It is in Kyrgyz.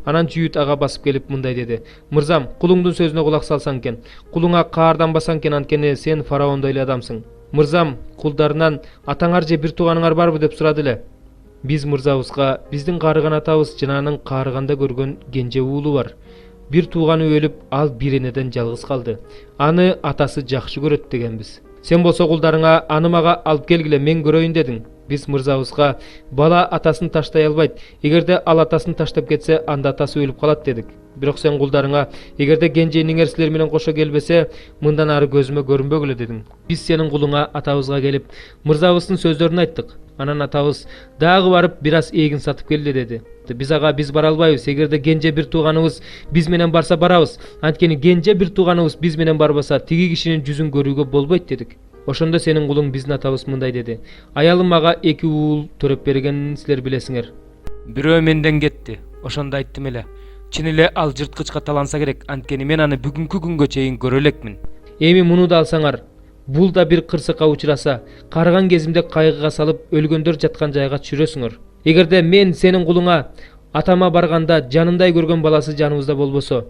Анан Жүйүт ага басып келип мындай деди: "Мырзам, кулуңдун сөзүнө кулак салсаң экен, кулуңа каарданбасаң экен, анткени сен фараондой эле адамсың." Мырзам кулдарынан: "Атаңар же бир тууганыңар барбы?" деп сурады эле. Биз мырзабызга биздин каарыган атабыз жынанын каарыганда көргөн кенже уулу бар. Бир тууганы өлүп, ал бир энеден жалгыз калды. Аны атасы жакшы көрөт дегенбиз. Сен болсо кулдарыңа: "Аны мага алып келгиле, мен көрөйүн" дедиң. Биз мырзабызга: "Бала атасын таштай албайт. Эгерде ал атасын таштап кетсе, анда атасы өлүп калат" дедик. Бирок сен кулдарыңа: "Эгерде кенже иниңер силер менен кошо келбесе, мындан ары көзүмө көрүнбөгүлө" дедиң. Биз сенин кулуңа атабызга келип, мырзабыздын сөздөрүн айттык. Анан атабыз: "Дагы барып бир аз эгин сатып келгиле" деди. Биз ага: "Биз бара албайбыз. Эгерде кенже бир тууганыбыз биз менен барса барабыз. Анткени кенже бир тууганыбыз биз менен барбаса, тиги кишинин жүзүн көрүүгө болбойт" дедик. Ошондо сенин кулуң, биздин атабыз мындай деди: "Аялым мага 2 уул төрөп бергенин силер билесиңер. Бирөө менден кетти. Ошондо айттым эле: чын эле ал жырткычка таланса керек, анткени мен аны бүгүнкү күнгө чейин көрө элекмин. Эми муну да алсаңар, бул да бир кырсыкка учураса, карыган кезимде кайгыга салып, өлгөндөр жаткан жайга түшүрөсүңөр. Эгерде мен сенин кулуңа атама барганда жанымдай көргөн баласы жаныбызда болбосо,